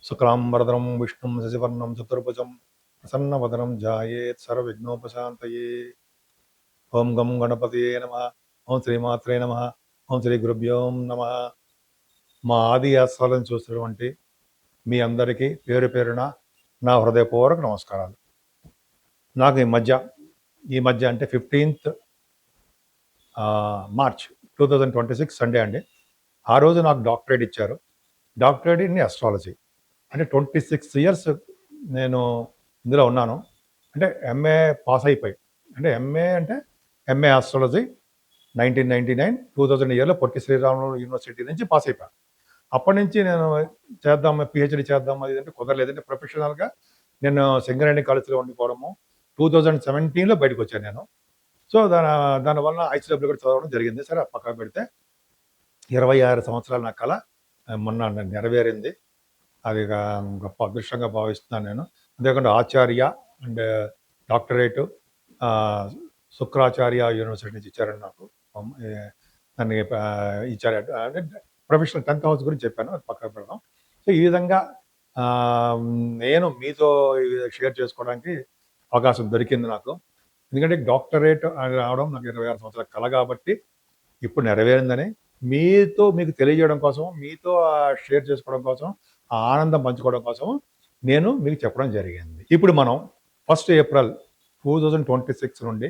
శుక్లాంబరధరం విష్ణుం శశివర్ణం చతుర్భుజం ప్రసన్నవదనం ధ్యాయేత్ సర్వవిఘ్నోపశాంతయే. ఓం గం గణపతియే నమః. ఓం శ్రీమాత్రే నమః. ఓం శ్రీ గురుభ్యో నమః. మా ఆది ఆస్వాలను చూసినటువంటి మీ అందరికీ పేరు పేరున నా హృదయపూర్వక నమస్కారాలు. నాకు ఈ మధ్య అంటే 15th మార్చ్ 2026 సండే అండి. ఆ రోజు నాకు డాక్టరేట్ ఇచ్చారు. Doctorate in astrology. అంటే 26 ఇయర్స్ నేను ఇందులో ఉన్నాను. అంటే ఎంఏ పాస్ అయిపోయి, అంటే ఎంఏ ఆస్ట్రాలజీ 1999 2000 ఇయర్లో పొట్టి శ్రీరాములు యూనివర్సిటీ నుంచి పాస్ అయిపోయాను. అప్పటి నుంచి నేను పిహెచ్డి చేద్దాం అది అంటే కుదరలేదంటే ప్రొఫెషనల్గా నేను సింగరేణి కాలేజీలో ఉండిపోవడము. 2017లో బయటకు వచ్చాను నేను. సో దానివల్ల ఐసీడబ్ల్యూ కూడా చదవడం జరిగింది. సరే పక్కన పెడితే 26 సంవత్సరాల నా కళ మొన్న నెరవేరింది. అది గొప్ప అదృష్టంగా భావిస్తున్నాను నేను. అంతేకాకుండా ఆచార్య అండ్ డాక్టరేటు శుక్రాచార్య యూనివర్సిటీ నుంచి ఇచ్చారండి నాకు. నన్ను ఇచ్చారు. అంటే ప్రొఫెషనల్ 10th హౌస్ గురించి చెప్పాను, అది పక్కన పెడదాం. సో ఈ విధంగా నేను మీతో షేర్ చేసుకోవడానికి అవకాశం దొరికింది నాకు. ఎందుకంటే డాక్టరేట్ రావడం నాకు 26 సంవత్సరాల కళ కాబట్టి ఇప్పుడు నెరవేరిందని మీకు తెలియజేయడం కోసం, మీతో షేర్ చేసుకోవడం కోసం, ఆ ఆనందం పంచుకోవడం కోసం నేను మీకు చెప్పడం జరిగింది. ఇప్పుడు మనం 1st ఏప్రిల్ 2026 నుండి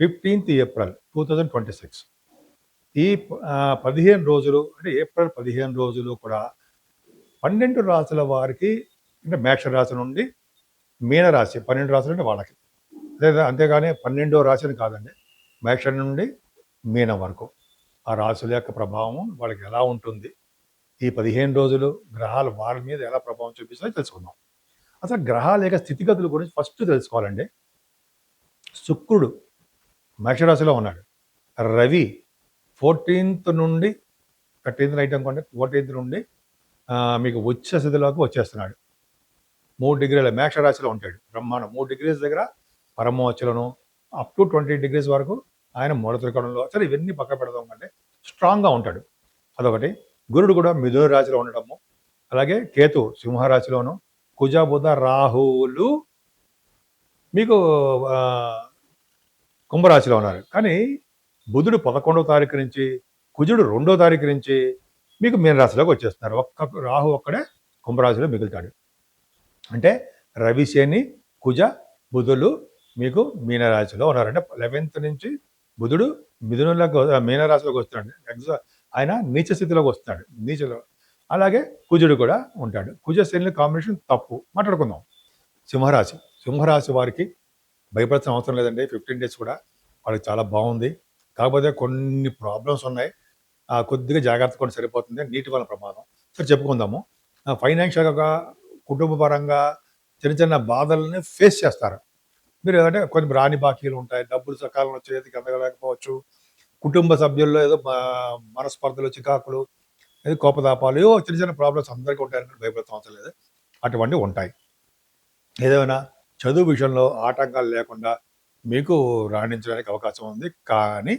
15th ఏప్రిల్ 2026 ఈ 15 రోజులు, అంటే ఏప్రిల్ 15 రోజులు కూడా 12 రాశుల వారికి, అంటే మేష రాశి నుండి మీనరాశి 12 రాశులు అంటే వాళ్ళకి, అంతేగాని 12వ రాశిని కాదండి, మేష నుండి మీనం వరకు ఆ రాశుల యొక్క ప్రభావం వాళ్ళకి ఎలా ఉంటుంది, ఈ 15 రోజులు గ్రహాలు వాళ్ళ మీద ఎలా ప్రభావం చూపిస్తాయో తెలుసుకుందాం. అసలు గ్రహాల యొక్క స్థితిగతుల గురించి ఫస్ట్ తెలుసుకోవాలండి. శుక్రుడు మేషరాశిలో ఉన్నాడు. రవి 14th నుండి 13th నైట్ అనుకోండి, 14th నుండి మీకు ఉచ్చ స్థితిలోకి వచ్చేస్తున్నాడు. 3 డిగ్రీల మేషరాశిలో ఉంటాడు. బ్రహ్మాండం. 3 degrees దగ్గర పరమోచ్చలను, అప్ టు 20 degrees వరకు ఆయన మూల త్రికోణంలో. సరే ఇవన్నీ పక్క పెడదాం కంటే స్ట్రాంగ్గా ఉంటాడు. అదొకటి. గురుడు కూడా మిథున రాశిలో ఉండటము, అలాగే కేతు సింహరాశిలోను, కుజ బుధ రాహువులు మీకు కుంభరాశిలో ఉన్నారు. కానీ బుధుడు 11వ తారీఖు నుంచి, కుజుడు 2వ తారీఖు నుంచి మీకు మీనరాశిలోకి వచ్చేస్తున్నారు. రాహు ఒక్కడే కుంభరాశిలో మిగులుతాడు. అంటే రవి, శని, కుజ, బుధులు మీకు మీనరాశిలో ఉన్నారు. అంటే 11th నుంచి బుధుడు మీనరాశిలోకి వస్తున్నాడు. ఆయన నీచ స్థితిలోకి వస్తున్నాడు, నీచలో. అలాగే కుజుడు కూడా ఉంటాడు. కుజ శని కాంబినేషన్ తప్పు. మాట్లాడుకుందాం. సింహరాశి వారికి భయపడాల్సిన అవసరం లేదండి. 15 days కూడా వాళ్ళకి చాలా బాగుంది. కాకపోతే కొన్ని ప్రాబ్లమ్స్ ఉన్నాయి. కొద్దిగా జాగ్రత్త కూడా సరిపోతుంది. నీటి వల్ల ప్రమాదం. సరే చెప్పుకుందాము. ఫైనాన్షియల్గా, కుటుంబ పరంగా చిన్న బాధల్ని ఫేస్ చేస్తారు మీరు. అంటే కొన్ని రాని బాకీలు ఉంటాయి, డబ్బులు సకాలంలో చేతికి అందగలేకపోవచ్చు, కుటుంబ సభ్యుల్లో ఏదో మనస్పర్ధలు, చికాకులు, ఏదో కోపతాపాలు, ఏవో చిన్న ప్రాబ్లమ్స్ అందరికీ ఉంటాయని భయపడతాం అవసరం లేదు. అటువంటివి ఉంటాయి. ఏదైనా చదువు విషయంలో ఆటంకాలు లేకుండా మీకు రాణించడానికి అవకాశం ఉంది. కానీ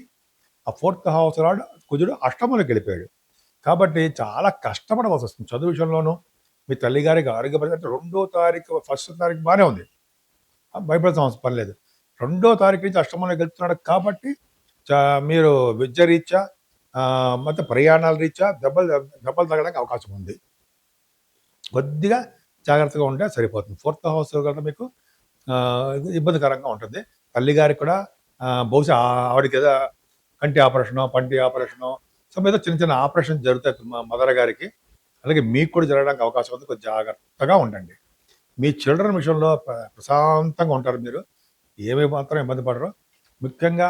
ఆ 4th house లార్డ్ కుజుడు అష్టమంలోకి వెళ్ళిపోయాడు కాబట్టి చాలా కష్టపడవలసి వస్తుంది చదువు విషయంలోనూ. మీ తల్లిగారికి ఆరోగ్య పరిస్థితి 2వ తారీఖు 1st తారీఖు బాగానే ఉంది, భయపడాల్సిన అవసరం పని లేదు. 2వ తారీఖు నుంచి అష్టమంలోకి వెళ్తున్నాడు కాబట్టి మీరు విద్య రీత్యా ಮತ್ತು ప్రయాణాల రీత్యా దెబ్బలు తగ్గడానికి అవకాశం ఉంది. కొద్దిగా జాగ్రత్తగా ఉంటే సరిపోతుంది. 4th house కూడా మీకు ఇబ్బందికరంగా ఉంటుంది. తల్లిగారికి కూడా బహుశా ఆవిడకి ఏదో కంటి ఆపరేషనో, పంటి ఆపరేషనో, ఏదో చిన్న ఆపరేషన్ జరుగుతాయి మా మదర్ గారికి. అలాగే మీకు కూడా జరగడానికి అవకాశం ఉంది. కొంచెం జాగ్రత్తగా ఉండండి. మీ చిల్డ్రన్ విషయంలో ప్రశాంతంగా ఉంటారు మీరు, ఏమీ మాత్రం ఇబ్బంది పడరు. ముఖ్యంగా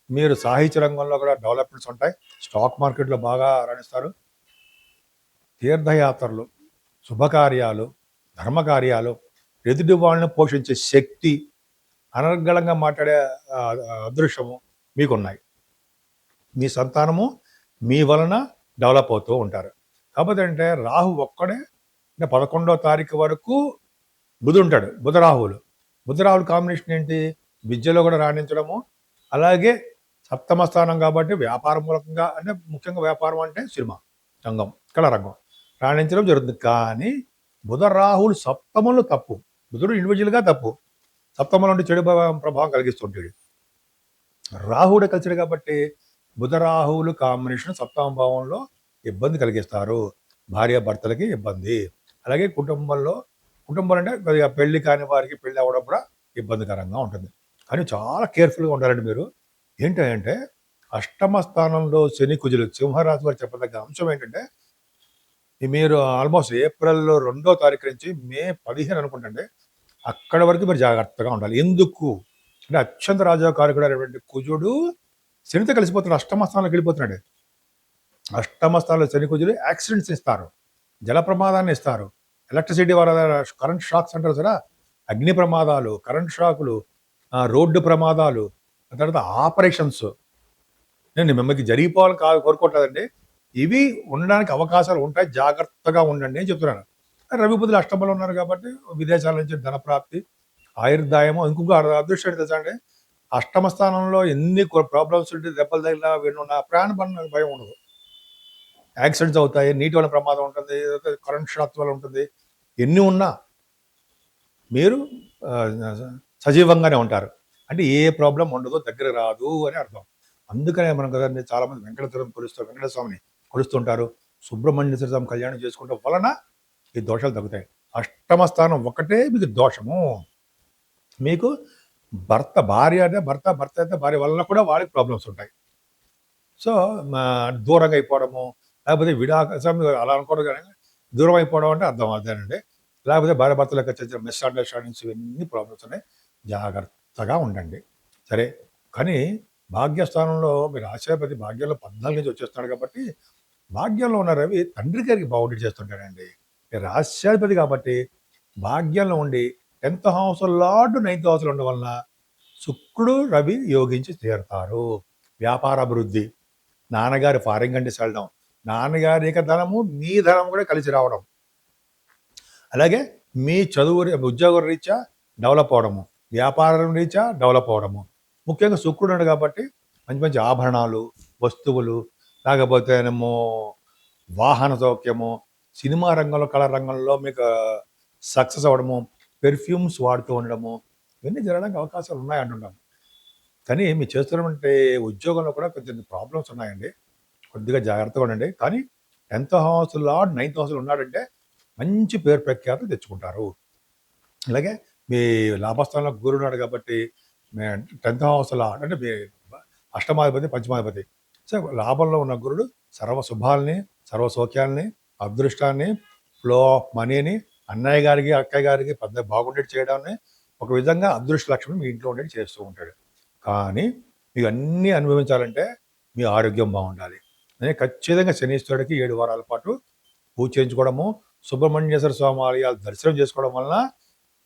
మీరు సాహిత్య రంగంలో కూడా డెవలప్మెంట్స్ ఉంటాయి. స్టాక్ మార్కెట్లో బాగా రాణిస్తారు. తీర్థయాత్రలు, శుభకార్యాలు, ధర్మకార్యాలు, ఎదుటి వాళ్ళని పోషించే శక్తి, అనర్గళంగా మాట్లాడే అదృష్టము మీకున్నాయి. మీ సంతానము మీ వలన డెవలప్ అవుతూ ఉంటారు. కాకపోతే అంటే రాహు ఒక్కడే 11వ తారీఖు వరకు బుధుడు ఉంటాడు. బుధరాహులు కాంబినేషన్ ఏంటి? విద్యలో కూడా రాణించడము, అలాగే 7వ స్థానం కాబట్టి వ్యాపార మూలకంగా, అంటే ముఖ్యంగా వ్యాపారం అంటే సినిమా రంగం, కళారంగం రాణించడం జరుగుతుంది. కానీ బుధ రాహువులు సప్తమంలో తప్పు. బుధుడు ఇండివిజువల్గా తప్పు, సప్తమంలో ఉండి చెడు ప్రభావం కలిగిస్తుంటాడు. రాహువుడే కలిసాడు కాబట్టి బుధ రాహువులు కాంబినేషన్ సప్తమ భావంలో ఇబ్బంది కలిగిస్తారు, భార్యాభర్తలకి ఇబ్బంది. అలాగే కుటుంబంలో అంటే కొద్దిగా పెళ్లి కాని వారికి పెళ్లి అవ్వడం కూడా ఇబ్బందికరంగా ఉంటుంది. కానీ చాలా కేర్ఫుల్గా ఉండాలండి మీరు. ఏంటంటే అష్టమ స్థానంలో శని కుజులు, సింహరాశి వారు చెప్పదగ్గ అంశం ఏంటంటే మీరు ఆల్మోస్ట్ ఏప్రిల్ 2వ తారీఖు నుంచి మే 15 అనుకుంటండి, అక్కడ వరకు మీరు జాగ్రత్తగా ఉండాలి. ఎందుకు అంటే అత్యంత రాజకారకుడు అనేటువంటి కుజుడు శనితో కలిసిపోతున్నాడు, అష్టమ స్థానంలోకి వెళ్ళిపోతున్నాడు. అష్టమ స్థానంలో శని కుజుడు యాక్సిడెంట్స్ ఇస్తారు, జల ప్రమాదాన్ని ఇస్తారు, ఎలక్ట్రిసిటీ వల్ల కరెంట్ షాక్స్ అంటారు సరే, అగ్ని ప్రమాదాలు, కరెంట్ షాకులు, రోడ్డు ప్రమాదాలు, తర్వాత ఆపరేషన్స్. నేను మిమ్మల్ని జరిగిపోవాలని కోరుకోవట్లేదండి, ఇవి ఉండడానికి అవకాశాలు ఉంటాయి, జాగ్రత్తగా ఉండండి అని చెప్తున్నాను. రవి బుధులు అష్టమంలో ఉన్నారు కాబట్టి విదేశాల నుంచి ధనప్రాప్తి, ఆయుర్దాయము. ఇంకొక అదృష్టం తెలుసా అండి, అష్టమ స్థానంలో ఎన్ని ప్రాబ్లమ్స్ ఉంటే దెబ్బలు తగిలినా వినున్నా ప్రాణ భయం ఉండదు. యాక్సిడెంట్స్ అవుతాయి, నీటి వల్ల ప్రమాదం ఉంటుంది, కరెంట్ షాక్ వల్ల ఉంటుంది, ఎన్ని ఉన్నా మీరు సజీవంగానే ఉంటారు. అంటే ఏ ప్రాబ్లం ఉండదు, దగ్గర రాదు అని అర్థం. అందుకనే మనం కదండి చాలామంది వెంకటేశ్వర స్వామిని కొలుస్తుంటారు, సుబ్రహ్మణ్యేశ్వర స్వామి కళ్యాణం చేసుకోవడం వలన ఈ దోషాలు తగ్గుతాయి. అష్టమ స్థానం ఒకటే మీకు దోషము. మీకు భార్య అయితే భార్య వలన కూడా వాళ్ళకి ప్రాబ్లమ్స్ ఉంటాయి. సో దూరంగా అయిపోవడము, లేకపోతే అలా అనుకోవడం, కానీ దూరం అయిపోవడం అంటే అర్థం అదేనండి. లేకపోతే భార్య భర్తలకు చిన్న మిస్అండర్స్టాండింగ్స్, ఇవన్నీ ప్రాబ్లమ్స్ ఉన్నాయి, జాగ్రత్తగా ఉండండి. సరే, కానీ భాగ్యస్థానంలో మీరు ఆశాపతి భాగ్యంలో 14 నుంచి వచ్చేస్తున్నాడు కాబట్టి భాగ్యంలో ఉన్న రవి తండ్రి గారికి బాగుండి చేస్తుంటాడండి. రాశ్యాధిపతి కాబట్టి భాగ్యంలో ఉండి 10th హౌస్ లార్డ్ 9th హౌస్లో ఉండడం వలన శుక్రుడు రవి యోగించి తీరుతారు. వ్యాపార అభివృద్ధి, నాన్నగారి ఫారిన్ కంట్రీస్ వెళ్ళడం, నాన్నగారి యొక్క ధనము మీ ధనం కూడా కలిసి రావడం, అలాగే మీ చదువు ఉద్యోగ రీత్యా డెవలప్ అవడము, వ్యాపారం రీత్యా డెవలప్ అవడము. ముఖ్యంగా శుక్రుడు కాబట్టి మంచి మంచి ఆభరణాలు, వస్తువులు, లేకపోతేనేమో వాహన సౌఖ్యము, సినిమా రంగంలో, కళా రంగంలో మీకు సక్సెస్ అవ్వడము, పెర్ఫ్యూమ్స్ వాడుతూ ఉండడము, ఇవన్నీ జరగడానికి అవకాశాలు ఉన్నాయి అంటున్నాము. కానీ మీరు చేస్తున్నటువంటి ఉద్యోగంలో కూడా కొంచెం ప్రాబ్లమ్స్ ఉన్నాయండి, కొద్దిగా జాగ్రత్తగా ఉండండి. కానీ 10th హౌస్ లార్డ్ 9th హౌస్లో ఉన్నాడంటే మంచి పేరు ప్రఖ్యాతులు తెచ్చుకుంటారు. అలాగే మీ లాభస్థానంలో గురువు ఉన్నాడు కాబట్టి 10th హౌస్ లార్డ్ అంటే మీ అష్టమాధిపతి, పంచమాధిపతి. సో లాభంలో ఉన్న గురుడు సర్వ శుభాలని, సర్వ సౌఖ్యాలని, అదృష్టాన్ని, ఫ్లో ఆఫ్ మనీని అన్నయ్య గారికి, అక్కయ్య గారికి పెద్ద బాగుండేది చేయడాన్ని, ఒక విధంగా అదృష్ట లక్ష్మి మీ ఇంట్లో ఉండేది చేస్తూ ఉంటాడు. కానీ మీకు అన్నీ అనుభవించాలంటే మీ ఆరోగ్యం బాగుండాలి. నేను ఖచ్చితంగా శనీశ్వరుడికి 7 వారాల పాటు పూజ చేయించుకోవడము, సుబ్రహ్మణ్యేశ్వర స్వామి ఆలయాలు దర్శనం చేసుకోవడం వలన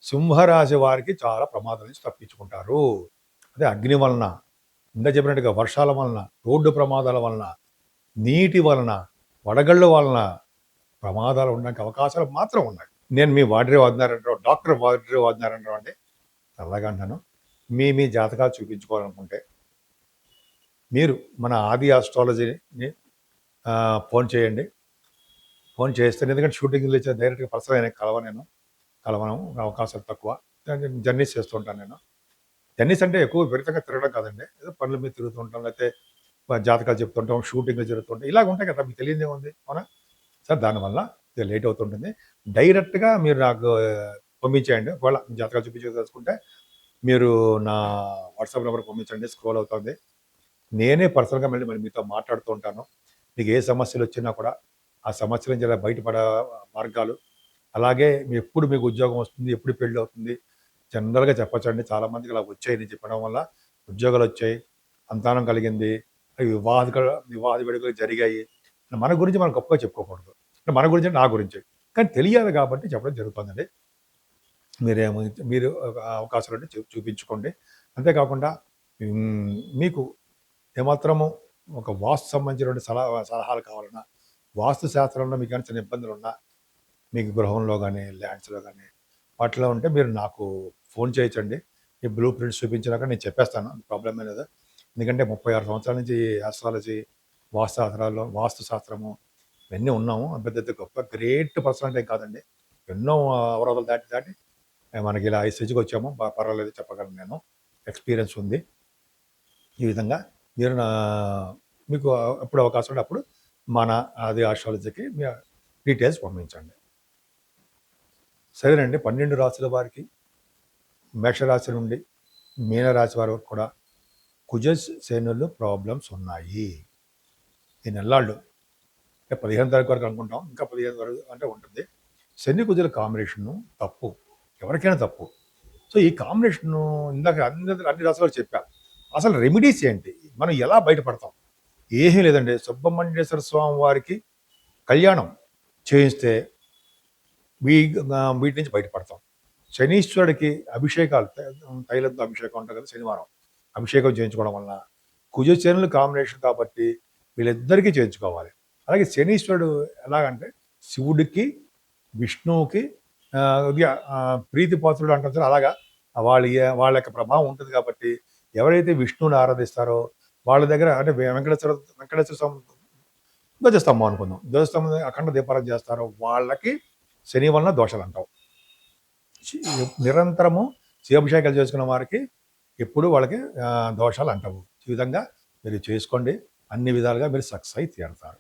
సింహరాశి వారికి చాలా ప్రమాదాల నుంచి తప్పించుకుంటారు. అదే అగ్ని వలన, ఇందా చెప్పినట్టుగా వర్షాల వలన, రోడ్డు ప్రమాదాల వలన, నీటి వలన, వడగళ్ళ వలన ప్రమాదాలు ఉండడానికి అవకాశాలు మాత్రం ఉన్నాయి. నేను మీ వాడిరే వాడినారంటారు, డాక్టర్ వాడిరే వాడినారంటారు అంటే అలాగా అంటాను. మీ జాతకాలు చూపించుకోవాలనుకుంటే మీరు మన ఆది ఆస్ట్రాలజీని ఫోన్ చేయండి. ఫోన్ చేస్తే, ఎందుకంటే షూటింగ్లు ఇచ్చే డైరెక్ట్గా పర్సనల్ అయినా కలవను, అవకాశాలు తక్కువ. జర్నీస్ చేస్తుంటాను నేను. జర్నీస్ అంటే ఎక్కువ విపరీతంగా తిరగడం కాదండి, ఏదో పనుల మీద తిరుగుతూ ఉంటాం, లేకపోతే జాతకాలు చెప్తుంటాం, షూటింగ్లు జరుగుతుంటాయి, ఇలాగ ఉంటాయి కదా, మీకు తెలియదే ఉంది అవునా సార్. దానివల్ల లేట్ అవుతుంటుంది. డైరెక్ట్గా మీరు నాకు పంపించేయండి. ఒకవేళ జాతకాలు చూపించుకుంటే మీరు నా వాట్సాప్ నెంబర్ పంపించండి, స్క్రోల్ అవుతుంది. నేనే పర్సనల్గా మళ్ళీ మీతో మాట్లాడుతూ ఉంటాను. మీకు ఏ సమస్యలు వచ్చినా కూడా ఆ సమస్యల నుంచి ఎలా బయటపడే మార్గాలు, అలాగే ఎప్పుడు మీకు ఉద్యోగం వస్తుంది, ఎప్పుడు పెళ్ళి అవుతుంది, జనరల్గా చెప్పచ్చండి. చాలామందికి ఇలా వచ్చాయి, నేను చెప్పడం వల్ల ఉద్యోగాలు వచ్చాయి, సంతానం కలిగింది, వివాహ వేడుకలు జరిగాయి. మన గురించి మనం గొప్పగా చెప్పుకోకూడదు, మన గురించి నా గురించి, కానీ తెలియాలి కాబట్టి చెప్పడం జరుగుతుందండి. మీరు అవకాశాలు ఉంటే చూపించుకోండి. అంతేకాకుండా మీకు ఏమాత్రము ఒక వాస్తు సంబంధించినటువంటి సలహాలు కావాలన్నా, వాస్తు శాస్త్రంలో మీకు కానీ చిన్న ఇబ్బందులు ఉన్నా, మీకు గృహంలో కానీ, ల్యాండ్స్లో కానీ వాటిలో ఉంటే మీరు నాకు ఫోన్ చేయొచ్చండి. ఈ బ్లూ ప్రింట్స్ చూపించినాక నేను చెప్పేస్తాను, ప్రాబ్లం లేదు. ఎందుకంటే 36 సంవత్సరాల నుంచి ఆస్ట్రాలజీ, వాస్తు శాస్త్రము ఇవన్నీ ఉన్నాము. పెద్ద గొప్ప గ్రేట్ పర్సనాలిటీ కాదండి, ఎన్నో అవరోధాలు దాటి దాటి మనకి ఇలా ఈ స్టేజ్కి వచ్చాము. పర్వాలేదు చెప్పగలను నేను. ఎక్స్పీరియన్స్ ఉంది. ఈ విధంగా మీరు మీకు ఎప్పుడు అవకాశం ఉంటే అప్పుడు మన ఆది ఆస్ట్రాలజీకి మీ డీటెయిల్స్ పంపించండి. సరేనండి. 12 రాశుల వారికి మేషరాశి నుండి మీనరాశి వారి వరకు కూడా కుజ శనులు ప్రాబ్లమ్స్ ఉన్నాయి. ఈ నెల్లాళ్ళు 15 తారీఖు వరకు అనుకుంటాం. ఇంకా 15 వరకు అంటే ఉంటుంది. శని కుజుల కాంబినేషను తప్పు. ఎవరికైనా తప్పు. సో ఈ కాంబినేషను ఇందాక అన్ని రాశులు చెప్పా. అసలు రెమెడీస్ ఏంటి? మనం ఎలా బయటపడతాం? ఏమీ లేదండి. సుబ్రహ్మణ్యేశ్వర స్వామి వారికి కళ్యాణం చేయిస్తే వీటి నుంచి బయటపడతాం. శనీశ్వరుడికి అభిషేకాలు, తైలంతో అభిషేకం ఉంటుంది కదా శనివారం. అభిషేకం చేయించుకోవడం వలన కుజశనులు కాంబినేషన్ కాబట్టి వీళ్ళిద్దరికీ చేయించుకోవాలి. అలాగే శనీశ్వరుడు ఎలాగంటే శివుడికి, విష్ణువుకి ప్రీతిపాత్రుడు అంటారు. అలాగా వాళ్ళ యొక్క ప్రభావం ఉంటుంది కాబట్టి ఎవరైతే విష్ణువుని ఆరాధిస్తారో వాళ్ళ దగ్గర అంటే వెంకటేశ్వర స్వామి ధ్వజస్తంభం అనుకుందాం. ధ్వజస్తంభం అఖండ దీపారాధన చేస్తారో వాళ్ళకి శని వలన దోషాలు అంటావు. నిరంతరము శివాభిషేకాలు చేసుకున్న వారికి ఎప్పుడు వాళ్ళకి దోషాలు అంటావు. ఈ విధంగా మీరు చేసుకోండి. అన్ని విధాలుగా మీరు సక్సెస్ అయి తీరుతారు.